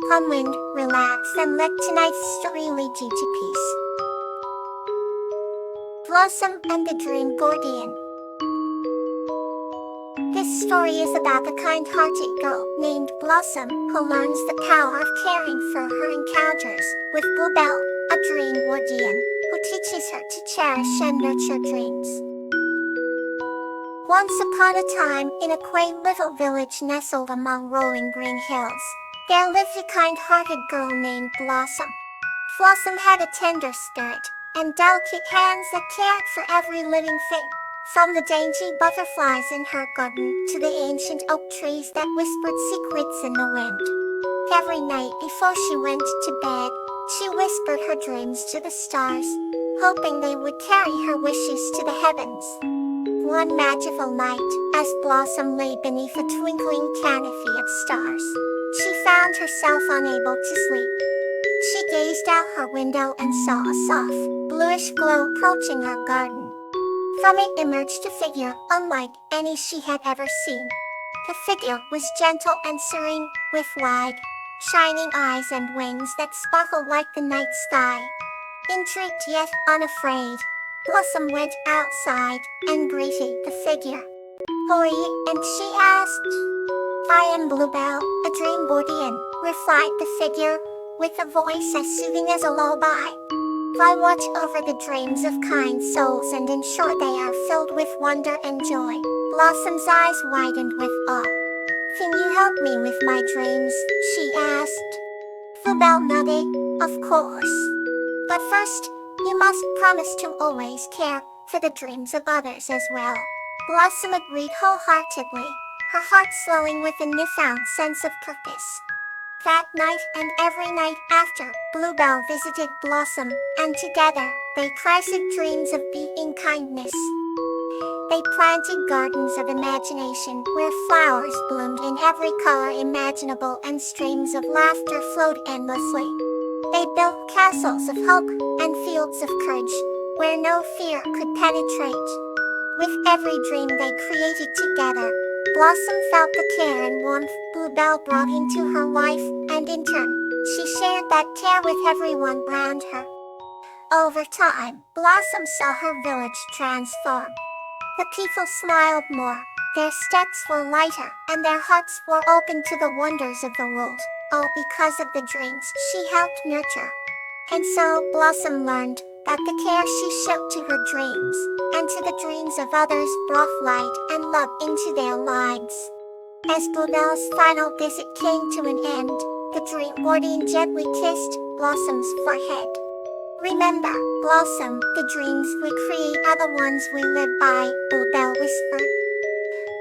Unwind, relax, and let tonight's story lead you to peace. Blossom and the Dream Guardian. This story is about a kind-hearted girl named Blossom who learns the power of caring for her encounters with Bluebell, a dream guardian, who teaches her to cherish and nurture dreams. Once upon a time, in a quaint little village nestled among rolling green hills, there lived a kind-hearted girl named Blossom. Blossom had a tender spirit and delicate hands that cared for every living thing, from the dainty butterflies in her garden to the ancient oak trees that whispered secrets in the wind. Every night before she went to bed, she whispered her dreams to the stars, hoping they would carry her wishes to the heavens. One magical night, as Blossom lay beneath a twinkling canopy of stars, she found herself unable to sleep. She gazed out her window and saw a soft, bluish glow approaching her garden. From it emerged a figure unlike any she had ever seen. The figure was gentle and serene, with wide, shining eyes and wings that sparkled like the night sky. Intrigued yet unafraid, Blossom went outside and greeted the figure. "Who are you?" and she asked. "I am Bluebell, a dream guardian," replied the figure, with a voice as soothing as a lullaby. "I watch over the dreams of kind souls and ensure they are filled with wonder and joy." Blossom's eyes widened with awe. "Can you help me with my dreams?" she asked. Bluebell nodded, "Of course. But first, you must promise to always care for the dreams of others as well." Blossom agreed wholeheartedly, her heart swelling with a newfound sense of purpose. That night and every night after, Bluebell visited Blossom, and together, they crafted dreams of being kindness. They planted gardens of imagination where flowers bloomed in every color imaginable and streams of laughter flowed endlessly. They built castles of hope and fields of courage where no fear could penetrate. With every dream they created together, Blossom felt the care and warmth Bluebell brought into her life, and in turn, she shared that care with everyone around her. Over time, Blossom saw her village transform. The people smiled more, their steps were lighter, and their hearts were open to the wonders of the world, all because of the dreams she helped nurture. And so, Blossom learned that the care she showed to her dreams, and to the dreams of others brought light and love into their lives. As Bluebell's final visit came to an end, the dream guardian gently kissed Blossom's forehead. "Remember, Blossom, the dreams we create are the ones we live by," Bluebell whispered.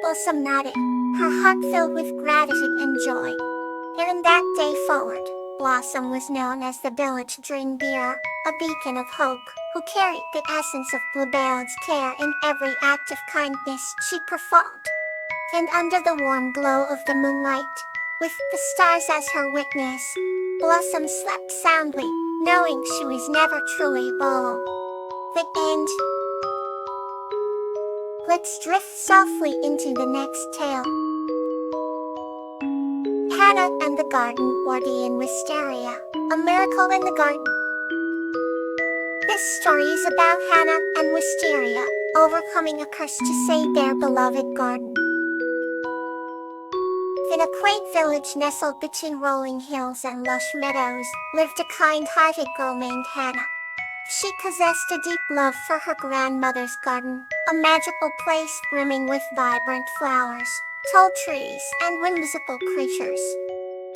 Blossom nodded, her heart filled with gratitude and joy. And from that day forward, Blossom was known as the village dream bearer, a beacon of hope, who carried the essence of Bluebell's care in every act of kindness she performed. And under the warm glow of the moonlight, with the stars as her witness, Blossom slept soundly, knowing she was never truly alone. The end. Let's drift softly into the next tale. Hannah and the Garden Guardian Wisteria, a miracle in the garden. This story is about Hannah and Wisteria, overcoming a curse to save their beloved garden. In a quaint village nestled between rolling hills and lush meadows, lived a kind-hearted girl named Hannah. She possessed a deep love for her grandmother's garden, a magical place brimming with vibrant flowers, tall trees, and whimsical creatures.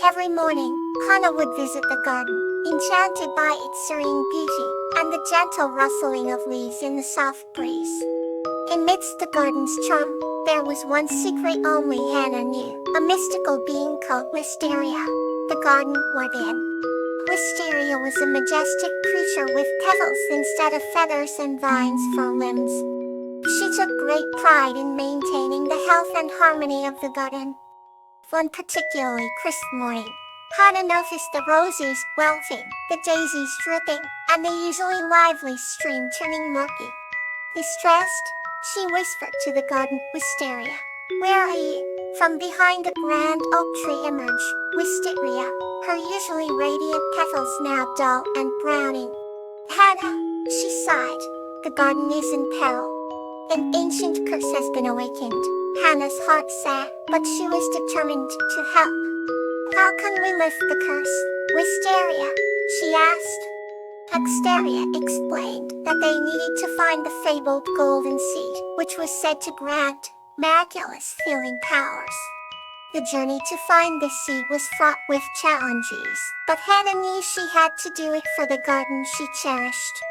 Every morning, Hannah would visit the garden, enchanted by its serene beauty and the gentle rustling of leaves in the soft breeze. Amidst the garden's charm, there was one secret only Hannah knew, a mystical being called Wisteria, the garden guardian. Wisteria was a majestic creature with petals instead of feathers and vines for limbs. She took great pride in maintaining the health and harmony of the garden. One particularly crisp morning, Hannah noticed the roses wilting, the daisies dripping, and the usually lively stream turning murky. Distressed, she whispered to the garden Wisteria, "Where are you?" From behind a grand oak tree emerged Wisteria, her usually radiant petals now dull and browning. Hannah, she sighed, the garden is in peril. An ancient curse has been awakened. Hannah's heart sank, but she was determined to help. How can we lift the curse, Wisteria? She asked. Exteria explained that they needed to find the fabled golden seed, which was said to grant miraculous healing powers. The journey to find the seed was fraught with challenges, but Hannah knew she had to do it for the garden she cherished.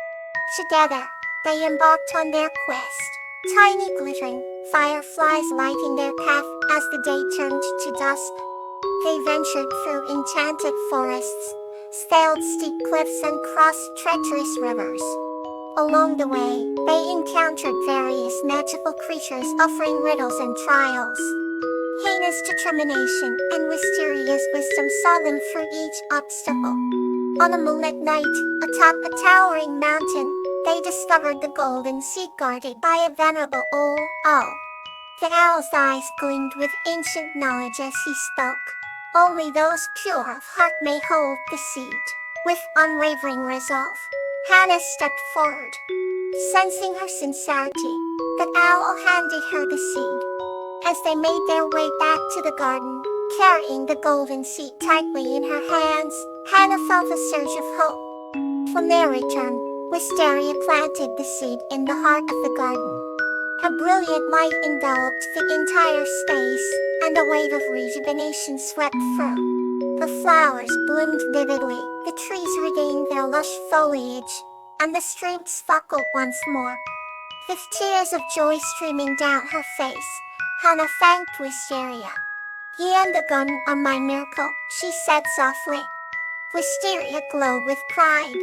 Together, they embarked on their quest, tiny glittering fireflies lighting their path as the day turned to dusk. They ventured through enchanted forests, scaled steep cliffs and crossed treacherous rivers. Along the way, they encountered various magical creatures offering riddles and trials. Hannah's determination and Wisteria's wisdom saw them through each obstacle. On a moonlit night, atop a towering mountain, they discovered the golden seed guarded by a venerable old owl. The owl's eyes gleamed with ancient knowledge as he spoke. Only those pure of heart may hold the seed. With unwavering resolve, Hannah stepped forward. Sensing her sincerity, the owl handed her the seed. As they made their way back to the garden, carrying the golden seed tightly in her hands, Hannah felt a surge of hope. From their return, Wisteria planted the seed in the heart of the garden. A brilliant light enveloped the entire space, and a wave of rejuvenation swept through. The flowers bloomed vividly, the trees regained their lush foliage, and the streams sparkled once more. With tears of joy streaming down her face, Hannah thanked Wisteria. "You and the garden are my miracle," she said softly. Wisteria glowed with pride,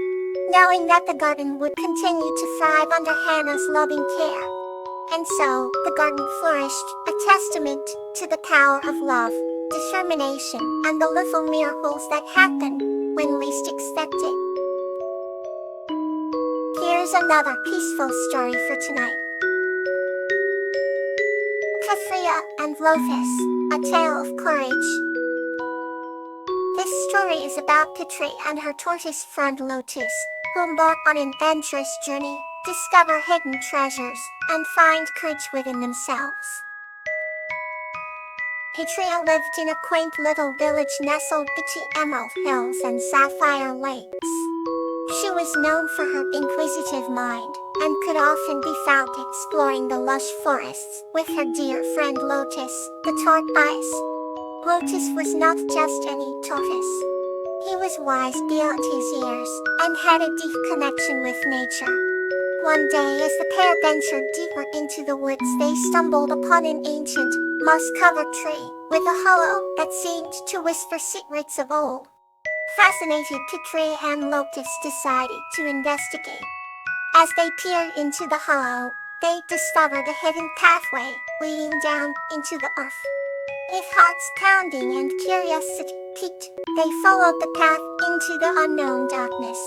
knowing that the garden would continue to thrive under Hannah's loving care. And so, the garden flourished, a testament to the power of love, determination, and the little miracles that happen when least expected. Here's another peaceful story for tonight. Kathria and Lotus, a tale of courage. This story is about Katri and her tortoise friend Lotus, who embark on an adventurous journey, discover hidden treasures, and find courage within themselves. Katria lived in a quaint little village nestled between emerald hills and sapphire lakes. She was known for her inquisitive mind, and could often be found exploring the lush forests with her dear friend Lotus, the tortoise. Lotus was not just any tortoise. He was wise beyond his years, and had a deep connection with nature. One day as the pair ventured deeper into the woods, they stumbled upon an ancient, moss-covered tree, with a hollow that seemed to whisper secrets of old. Fascinated, Katria and Lotus decided to investigate. As they peered into the hollow, they discovered a hidden pathway leading down into the earth. With hearts pounding and curiosity piqued, they followed the path into the unknown darkness.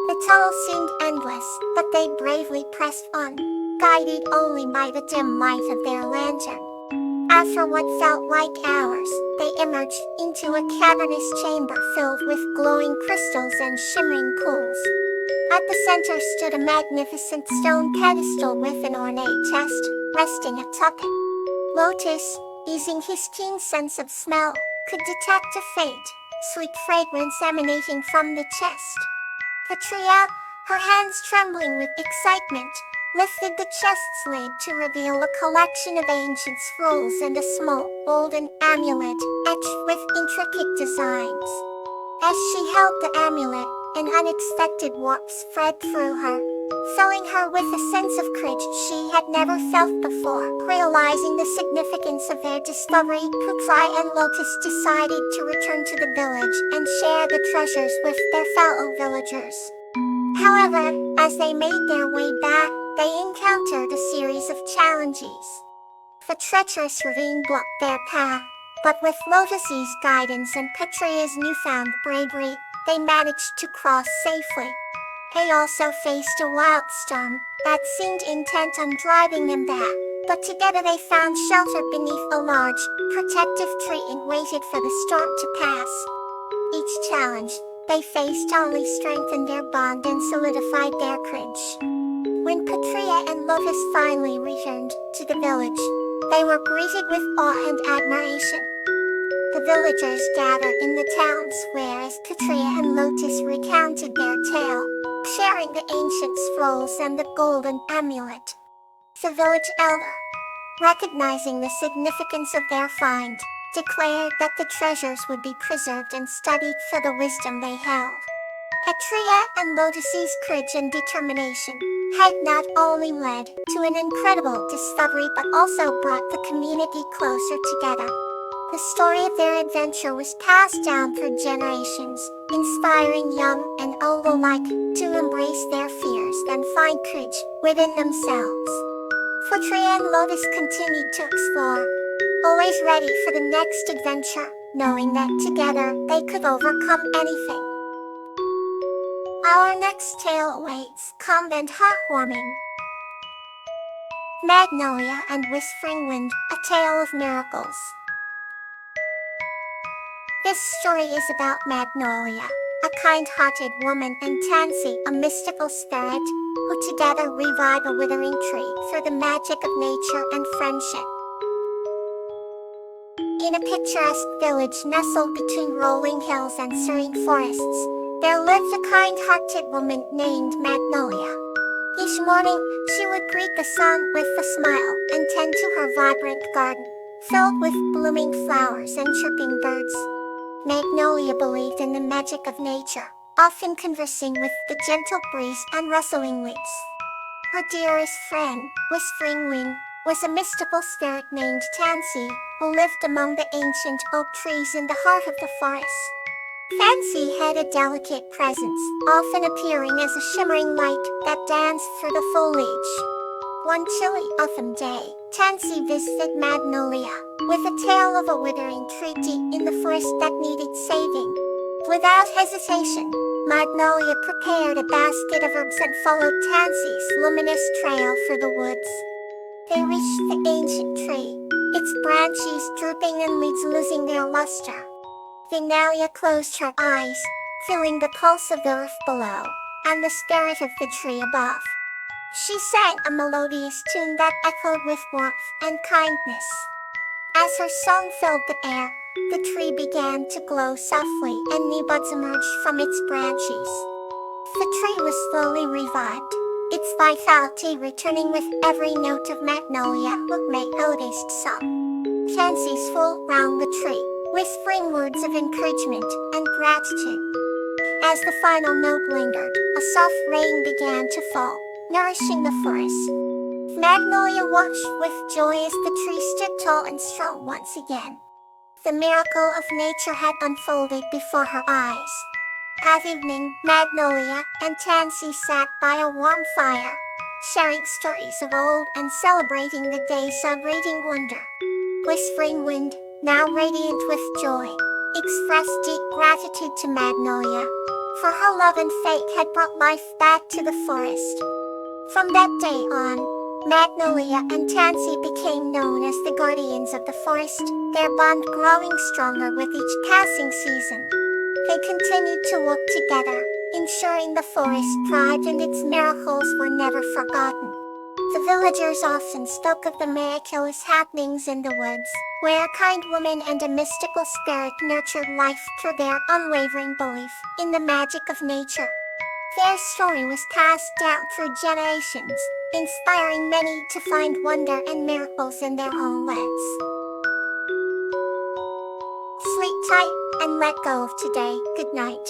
The tunnel seemed endless, but they bravely pressed on, guided only by the dim light of their lantern. After what felt like hours, they emerged into a cavernous chamber filled with glowing crystals and shimmering pools. At the center stood a magnificent stone pedestal with an ornate chest resting atop it. Lotus, using his keen sense of smell, could detect a faint, sweet fragrance emanating from the chest. Katria, her hands trembling with excitement, lifted the chest's lid to reveal a collection of ancient scrolls and a small, golden amulet etched with intricate designs. As she held the amulet, an unexpected warmth spread through her, filling her with a sense of courage she had never felt before. Realizing the significance of their discovery, Katria and Lotus decided to return to the village and share the treasures with their fellow villagers. However, as they made their way back, they encountered a series of challenges. The treacherous ravine blocked their path, but with Lotus's guidance and Katria's newfound bravery, they managed to cross safely. They also faced a wild storm that seemed intent on driving them back, but together they found shelter beneath a large, protective tree and waited for the storm to pass. Each challenge they faced only strengthened their bond and solidified their courage. When Patria and Lotus finally returned to the village, they were greeted with awe and admiration. The villagers gathered in the town square as Patria and Lotus recounted their tale, sharing the ancient scrolls and the golden amulet. The village elder, recognizing the significance of their find, declared that the treasures would be preserved and studied for the wisdom they held. Patria and Lotus's courage and determination had not only led to an incredible discovery but also brought the community closer together. The story of their adventure was passed down through generations, inspiring young and old alike to embrace their fears and find courage within themselves. Patria and Lotus continued to explore, always ready for the next adventure, knowing that together they could overcome anything. Our next tale awaits, calm and heartwarming. Magnolia and Whispering Wind, a tale of miracles. This story is about Magnolia, a kind-hearted woman, and Tansy, a mystical spirit, who together revive a withering tree through the magic of nature and friendship. In a picturesque village nestled between rolling hills and serene forests, there lived a kind-hearted woman named Magnolia. Each morning, she would greet the sun with a smile and tend to her vibrant garden, filled with blooming flowers and chirping birds. Magnolia believed in the magic of nature, often conversing with the gentle breeze and rustling leaves. Her dearest friend, Whispering Wind, was a mystical spirit named Tansy, who lived among the ancient oak trees in the heart of the forest. Tansy had a delicate presence, often appearing as a shimmering light that danced through the foliage. One chilly autumn day, Tansy visited Magnolia, with a tale of a withering tree deep in the forest that needed saving. Without hesitation, Magnolia prepared a basket of herbs and followed Tansy's luminous trail through the woods. They reached the ancient tree, its branches drooping and leaves losing their luster. Magnolia closed her eyes, feeling the pulse of the earth below, and the spirit of the tree above. She sang a melodious tune that echoed with warmth and kindness. As her song filled the air, the tree began to glow softly and new buds emerged from its branches. The tree was slowly revived, its vitality returning with every note of Magnolia melodious song. Fancies flew round the tree, whispering words of encouragement and gratitude. As the final note lingered, a soft rain began to fall, nourishing the forest. Magnolia watched with joy as the tree stood tall and strong once again. The miracle of nature had unfolded before her eyes. At evening, Magnolia and Tansy sat by a warm fire, sharing stories of old and celebrating the day's celebrating wonder. Whispering Wind, now radiant with joy, expressed deep gratitude to Magnolia, for her love and faith had brought life back to the forest. From that day on, Magnolia and Tansy became known as the guardians of the forest, their bond growing stronger with each passing season. They continued to work together, ensuring the forest thrived and its miracles were never forgotten. The villagers often spoke of the miraculous happenings in the woods, where a kind woman and a mystical spirit nurtured life through their unwavering belief in the magic of nature. Their story was passed down through generations, inspiring many to find wonder and miracles in their own lives. Sleep tight and let go of today. Good night.